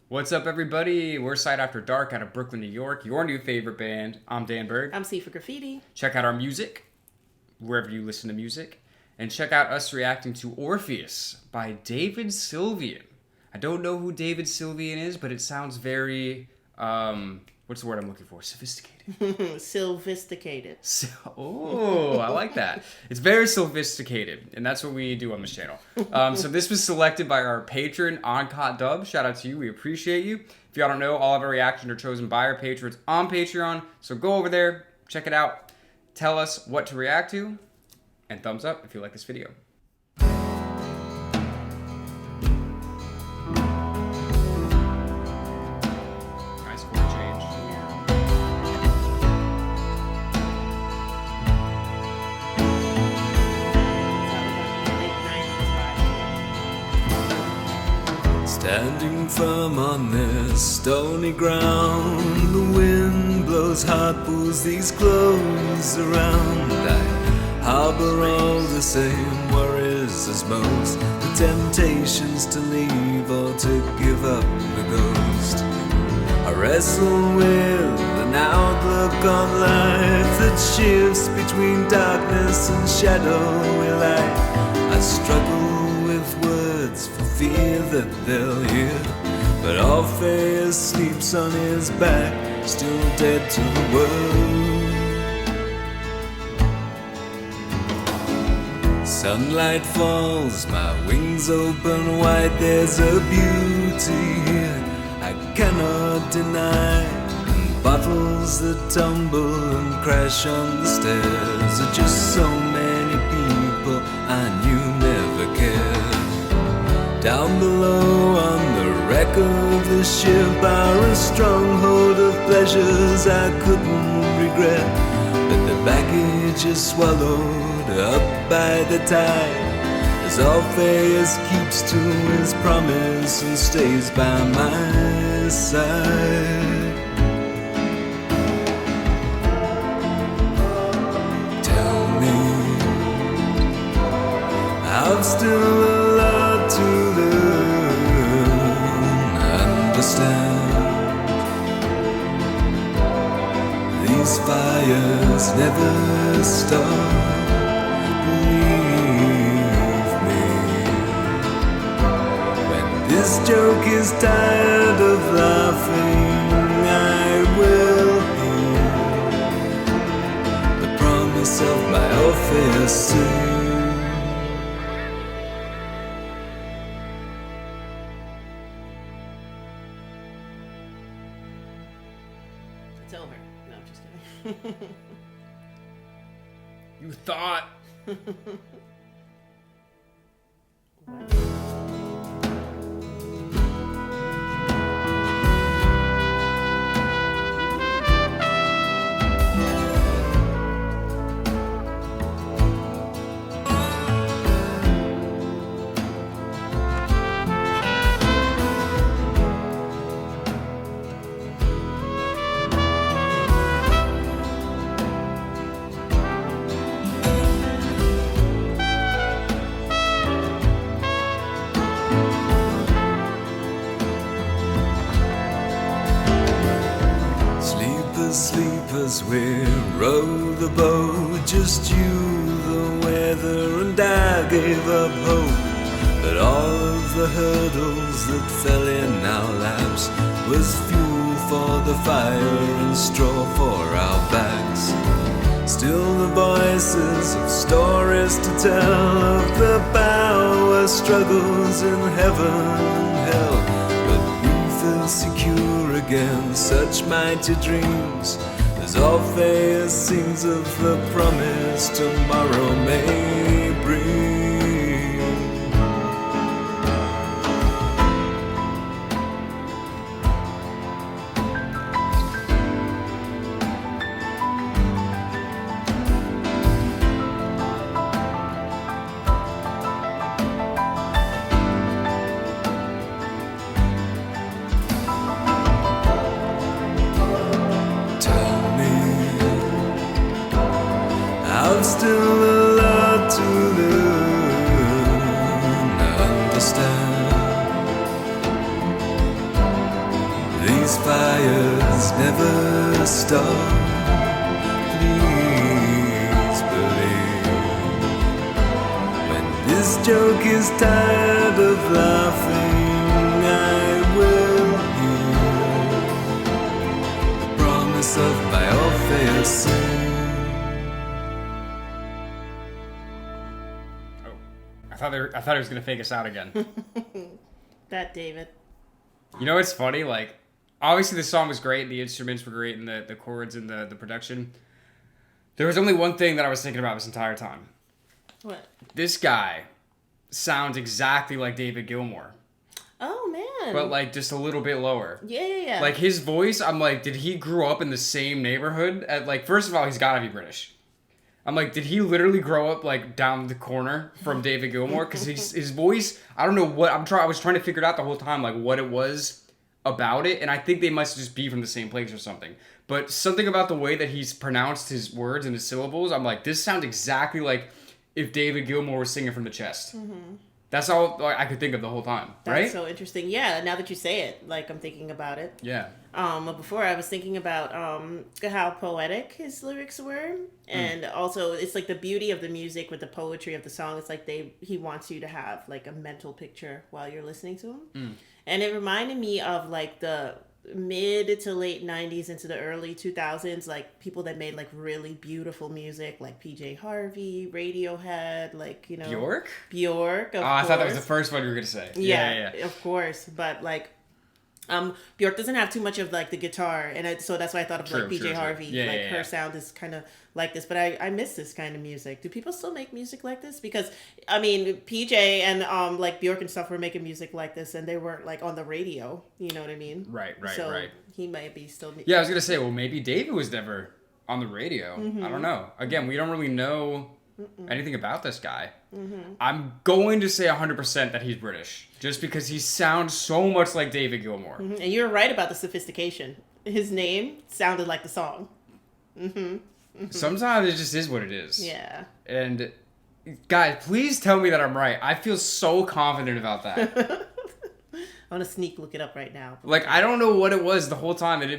What's up, everybody? We're Side After Dark out of Brooklyn, New York, your new favorite band. I'm Dan Berg. I'm Sifa Graffiti. Check out our music, wherever you listen to music. And check out us reacting to Orpheus by David Sylvian. I don't know who David Sylvian is, but it sounds very, what's the word I'm looking for? Sophisticated. Sophisticated. Oh, I like that. It's very sophisticated, and that's what we do on this channel. So this was selected by our patron, An Cat Dubh. Shout out to you. We appreciate you. If y'all don't know, all of our reactions are chosen by our patrons on Patreon. So go over there, check it out, tell us what to react to, and thumbs up if you like this video. Nice chord change. Standing firm on this stony ground, the wind blows hard, pulls these clothes around. I harbor all the same worries as most, the temptations to leave or to give up the ghost. I wrestle with an outlook on life that shifts between darkness and shadowy light. I struggle with words for fear that they'll hear, but Orpheus sleeps on his back, still dead to the world. Sunlight falls, my wings open wide, there's a beauty here I cannot deny. And bottles that tumble and crash on the stairs are just so many people I knew never cared. Down below on the wreck of the ship are a stronghold of pleasures I couldn't regret, but the baggage is swallowed up by the tide as Orpheus keeps to his promise and stays by my side. Tell me, I've still a lot to learn, understand. These fires never stop. Believe me, when this joke is tired of laughing, I will hear the promise of my Orpheus sing. It's over. No, I'm just kidding. You thought. Sleepers, we row the boat, just you, the weather, and I gave up hope. But all of the hurdles that fell in our laps was fuel for the fire and straw for our backs. Still the voices of stories to tell of the power struggles in heaven and hell, but we feel secure against such mighty dreams as Orpheus sings of the promise tomorrow may bring. I've still a lot to learn, understand. these fires never stop. Please believe. When this joke is tired of laughing, I will hear the promise of my Orpheus sing. I thought he was gonna fake us out again. That David. You know what's funny? Like, obviously the song was great, the instruments were great, and the chords and the production. There was only one thing that I was thinking about this entire time. What? This guy sounds exactly like David Gilmour, Oh man. but like just a little bit lower. Yeah. Like his voice, I'm like, did he grow up in the same neighborhood? Like, first of all, he's gotta be British. I'm like, did he literally grow up like down the corner from David Gilmour? Because his voice, I don't know what I was trying to figure it out the whole time, like what it was about it, and I think they must just be from the same place or something. But something about the way that he's pronounced his words and his syllables, I'm like, this sounds exactly like if David Gilmour was singing from the chest. Mm-hmm. That's all I could think of the whole time, right? That's so interesting. Yeah, now that you say it, like I'm thinking about it. Yeah. But before I was thinking about how poetic his lyrics were, and also it's like the beauty of the music with the poetry of the song. It's like he wants you to have like a mental picture while you're listening to him, and it reminded me of like the mid to late 90s into the early 2000s, like people that made like really beautiful music, like PJ Harvey, Radiohead, like, you know, Bjork, of I course. thought that was the first one you were gonna say. Yeah. Of course, but like Bjork doesn't have too much of like the guitar, and so that's why I thought of like PJ Harvey. Yeah, her sound is kind of like this, but I miss this kind of music. Do people still make music like this? Because I mean, PJ and like Bjork and stuff were making music like this, and they weren't like on the radio. You know what I mean? Right. So he might be still. Yeah, I was gonna say, well, maybe David was never on the radio. Mm-hmm. I don't know. Again, we don't really know anything about this guy. Mm-hmm. I'm going to say 100% that he's British, just because he sounds so much like David Gilmour. Mm-hmm. And you're right about the sophistication. His name sounded like the song. Mm-hmm. Mm-hmm. Sometimes it just is what it is. Yeah. And guys, please tell me that I'm right. I feel so confident about that. I'm gonna sneak look it up right now. Like, I don't know what it was the whole time, and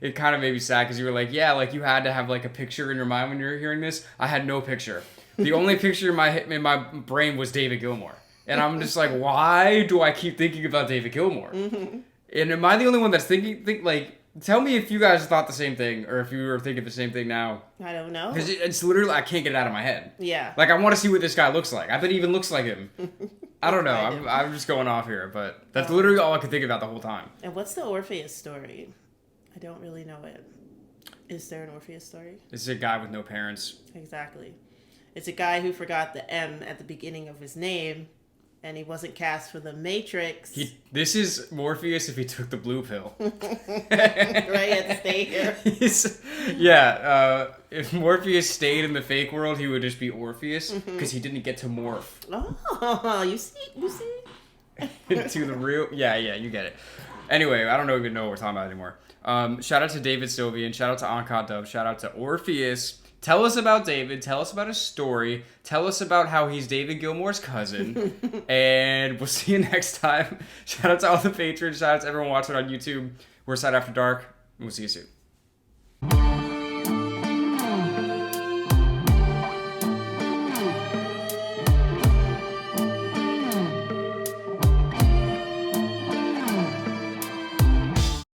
it kind of made me sad because you were like, yeah, like you had to have like a picture in your mind when you were hearing this. I had no picture. The only picture in my brain was David Gilmour, and I'm just like, why do I keep thinking about David Gilmour? Mm-hmm. And am I the only one that's thinking like? Tell me if you guys thought the same thing, or if you were thinking the same thing now. I don't know. Because it's literally, I can't get it out of my head. Yeah. Like, I want to see what this guy looks like. I bet he even looks like him. I don't know. I'm just going off here, but that's literally all I could think about the whole time. And what's the Orpheus story? I don't really know it. Is there an Orpheus story? It's a guy with no parents. Exactly. It's a guy who forgot the M at the beginning of his name, and he wasn't cast for the Matrix. This is Morpheus if he took the blue pill. Right, he had to stay here. If Morpheus stayed in the fake world, he would just be Orpheus, because he didn't get to morph. Oh, you see? Into the real... Yeah, you get it. Anyway, I don't even know what we're talking about anymore. Shout out to David Sylvian. Shout out to An Cat Dubh. Shout out to Orpheus. Tell us about David. Tell us about his story. Tell us about how he's David Gilmour's cousin. And we'll see you next time. Shout out to all the patrons. Shout out to everyone watching on YouTube. We're S.A.D After Dark. And we'll see you soon.